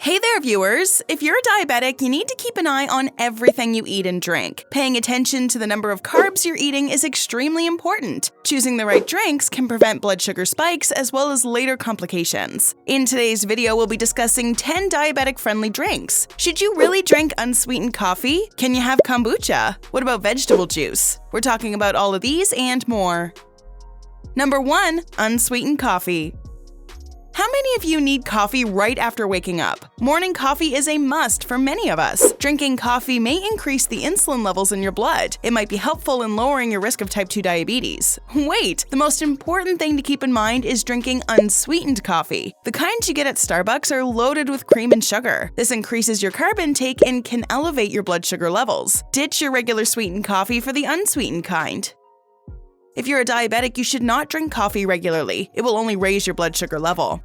Hey there, viewers! If you're a diabetic, you need to keep an eye on everything you eat and drink. Paying attention to the number of carbs you're eating is extremely important. Choosing the right drinks can prevent blood sugar spikes as well as later complications. In today's video, we'll be discussing 10 diabetic-friendly drinks. Should you really drink unsweetened coffee? Can you have kombucha? What about vegetable juice? We're talking about all of these and more. Number 1. Unsweetened coffee. How many of you need coffee right after waking up? Morning coffee is a must for many of us. Drinking coffee may increase the insulin levels in your blood. It might be helpful in lowering your risk of type 2 diabetes. Wait! The most important thing to keep in mind is drinking unsweetened coffee. The kinds you get at Starbucks are loaded with cream and sugar. This increases your carb intake and can elevate your blood sugar levels. Ditch your regular sweetened coffee for the unsweetened kind. If you're a diabetic, you should not drink coffee regularly. It will only raise your blood sugar level.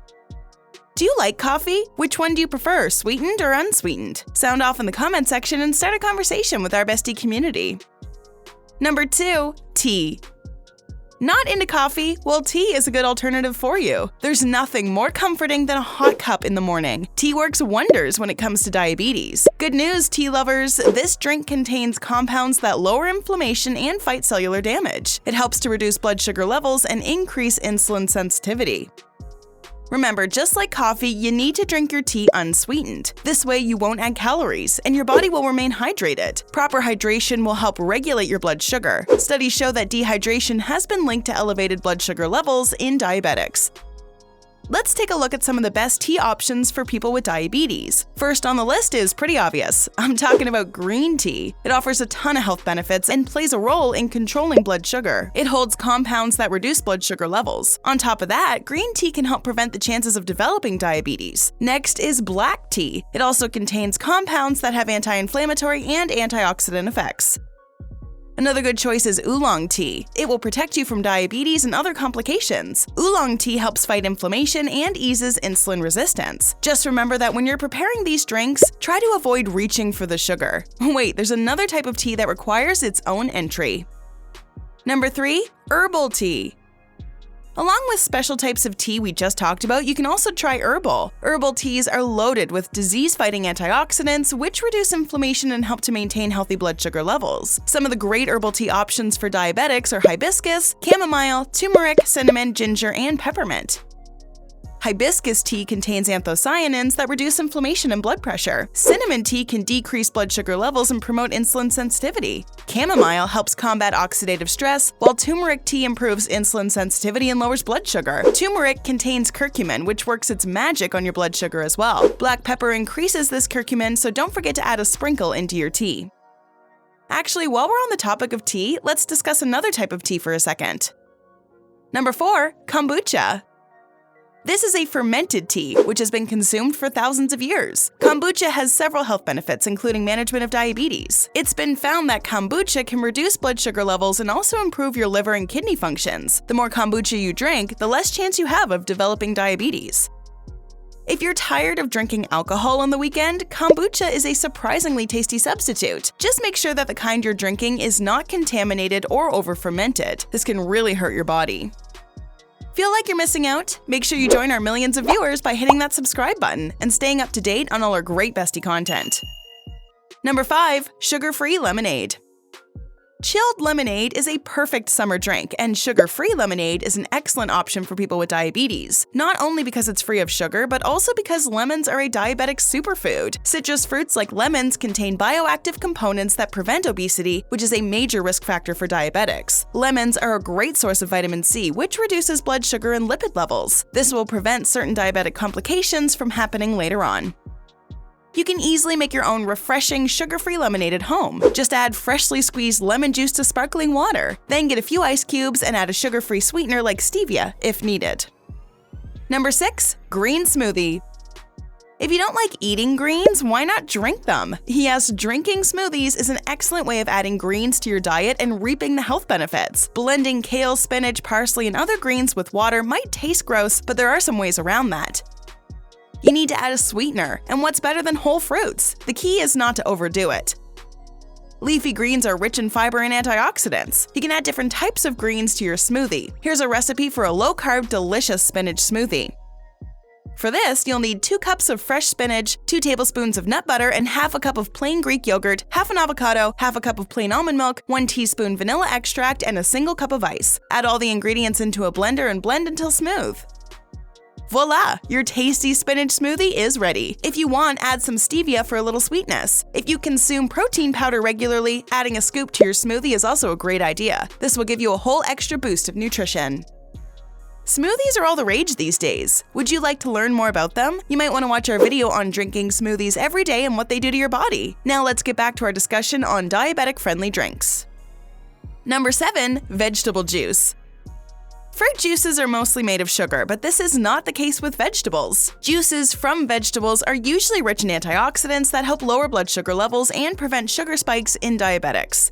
Do you like coffee? Which one do you prefer, sweetened or unsweetened? Sound off in the comment section and start a conversation with our Bestie community. Number 2. Tea. Not into coffee? Well, tea is a good alternative for you. There's nothing more comforting than a hot cup in the morning. Tea works wonders when it comes to diabetes. Good news, tea lovers! This drink contains compounds that lower inflammation and fight cellular damage. It helps to reduce blood sugar levels and increase insulin sensitivity. Remember, just like coffee, you need to drink your tea unsweetened. This way you won't add calories, and your body will remain hydrated. Proper hydration will help regulate your blood sugar. Studies show that dehydration has been linked to elevated blood sugar levels in diabetics. Let's take a look at some of the best tea options for people with diabetes. First on the list is pretty obvious. I'm talking about green tea. It offers a ton of health benefits and plays a role in controlling blood sugar. It holds compounds that reduce blood sugar levels. On top of that, green tea can help prevent the chances of developing diabetes. Next is black tea. It also contains compounds that have anti-inflammatory and antioxidant effects. Another good choice is oolong tea. It will protect you from diabetes and other complications. Oolong tea helps fight inflammation and eases insulin resistance. Just remember that when you're preparing these drinks, try to avoid reaching for the sugar. Wait, there's another type of tea that requires its own entry. Number 3. Herbal tea. Along with special types of tea we just talked about, you can also try herbal. Herbal teas are loaded with disease-fighting antioxidants, which reduce inflammation and help to maintain healthy blood sugar levels. Some of the great herbal tea options for diabetics are hibiscus, chamomile, turmeric, cinnamon, ginger, and peppermint. Hibiscus tea contains anthocyanins that reduce inflammation and blood pressure. Cinnamon tea can decrease blood sugar levels and promote insulin sensitivity. Chamomile helps combat oxidative stress, while turmeric tea improves insulin sensitivity and lowers blood sugar. Turmeric contains curcumin, which works its magic on your blood sugar as well. Black pepper increases this curcumin, so don't forget to add a sprinkle into your tea. Actually, while we're on the topic of tea, let's discuss another type of tea for a second. Number 4. Kombucha. This is a fermented tea, which has been consumed for thousands of years. Kombucha has several health benefits, including management of diabetes. It's been found that kombucha can reduce blood sugar levels and also improve your liver and kidney functions. The more kombucha you drink, the less chance you have of developing diabetes. If you're tired of drinking alcohol on the weekend, kombucha is a surprisingly tasty substitute. Just make sure that the kind you're drinking is not contaminated or over-fermented. This can really hurt your body. Feel like you're missing out? Make sure you join our millions of viewers by hitting that subscribe button and staying up to date on all our great Bestie content. Number 5. Sugar-free lemonade. Chilled lemonade is a perfect summer drink, and sugar-free lemonade is an excellent option for people with diabetes. Not only because it's free of sugar, but also because lemons are a diabetic superfood. Citrus fruits like lemons contain bioactive components that prevent obesity, which is a major risk factor for diabetics. Lemons are a great source of vitamin C, which reduces blood sugar and lipid levels. This will prevent certain diabetic complications from happening later on. You can easily make your own refreshing, sugar-free lemonade at home. Just add freshly squeezed lemon juice to sparkling water. Then get a few ice cubes and add a sugar-free sweetener like stevia if needed. Number 6. Green smoothie. If you don't like eating greens, why not drink them? Yes, drinking smoothies is an excellent way of adding greens to your diet and reaping the health benefits. Blending kale, spinach, parsley, and other greens with water might taste gross, but there are some ways around that. You need to add a sweetener, and what's better than whole fruits? The key is not to overdo it. Leafy greens are rich in fiber and antioxidants. You can add different types of greens to your smoothie. Here's a recipe for a low-carb, delicious spinach smoothie. For this, you'll need 2 cups of fresh spinach, 2 tablespoons of nut butter, and half a cup of plain Greek yogurt, half an avocado, half a cup of plain almond milk, 1 teaspoon vanilla extract, and a single cup of ice. Add all the ingredients into a blender and blend until smooth. Voila! Your tasty spinach smoothie is ready. If you want, add some stevia for a little sweetness. If you consume protein powder regularly, adding a scoop to your smoothie is also a great idea. This will give you a whole extra boost of nutrition. Smoothies are all the rage these days. Would you like to learn more about them? You might want to watch our video on drinking smoothies every day and what they do to your body. Now let's get back to our discussion on diabetic-friendly drinks. Number 7. Vegetable juice. Fruit juices are mostly made of sugar, but this is not the case with vegetables. Juices from vegetables are usually rich in antioxidants that help lower blood sugar levels and prevent sugar spikes in diabetics.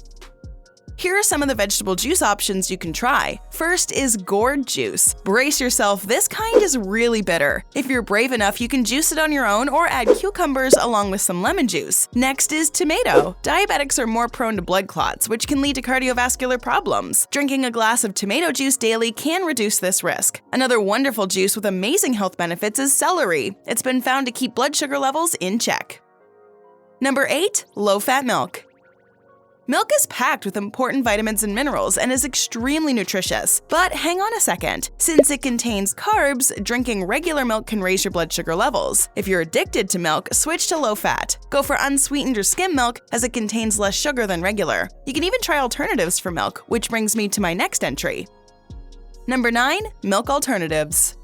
Here are some of the vegetable juice options you can try. First is gourd juice. Brace yourself, this kind is really bitter. If you're brave enough, you can juice it on your own or add cucumbers along with some lemon juice. Next is tomato. Diabetics are more prone to blood clots, which can lead to cardiovascular problems. Drinking a glass of tomato juice daily can reduce this risk. Another wonderful juice with amazing health benefits is celery. It's been found to keep blood sugar levels in check. Number 8. Low-fat milk. Milk is packed with important vitamins and minerals and is extremely nutritious. But hang on a second. Since it contains carbs, drinking regular milk can raise your blood sugar levels. If you're addicted to milk, switch to low-fat. Go for unsweetened or skim milk as it contains less sugar than regular. You can even try alternatives for milk, which brings me to my next entry. Number 9. Milk alternatives.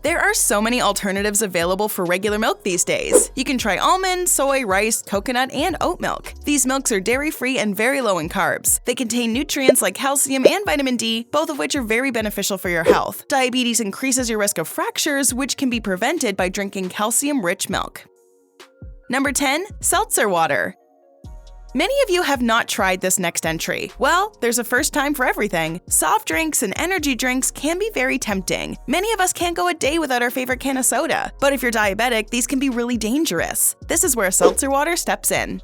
There are so many alternatives available for regular milk these days. You can try almond, soy, rice, coconut, and oat milk. These milks are dairy-free and very low in carbs. They contain nutrients like calcium and vitamin D, both of which are very beneficial for your health. Diabetes increases your risk of fractures, which can be prevented by drinking calcium-rich milk. Number 10. Seltzer Water. Many of you have not tried this next entry. Well, there's a first time for everything. Soft drinks and energy drinks can be very tempting. Many of us can't go a day without our favorite can of soda. But if you're diabetic, these can be really dangerous. This is where seltzer water steps in.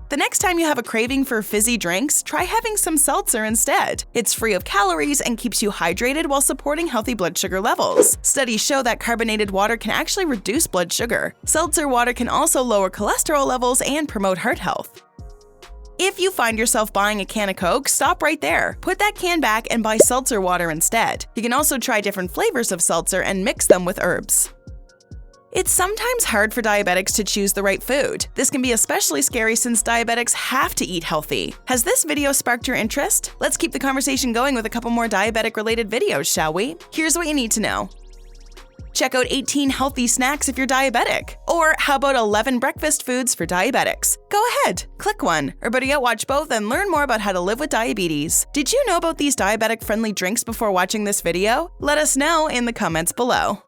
The next time you have a craving for fizzy drinks, try having some seltzer instead. It's free of calories and keeps you hydrated while supporting healthy blood sugar levels. Studies show that carbonated water can actually reduce blood sugar. Seltzer water can also lower cholesterol levels and promote heart health. If you find yourself buying a can of Coke, stop right there. Put that can back and buy seltzer water instead. You can also try different flavors of seltzer and mix them with herbs. It's sometimes hard for diabetics to choose the right food. This can be especially scary since diabetics have to eat healthy. Has this video sparked your interest? Let's keep the conversation going with a couple more diabetic-related videos, shall we? Here's what you need to know. Check out 18 healthy snacks if you're diabetic. Or how about 11 breakfast foods for diabetics? Go ahead, click one, or better yet, watch both and learn more about how to live with diabetes. Did you know about these diabetic-friendly drinks before watching this video? Let us know in the comments below.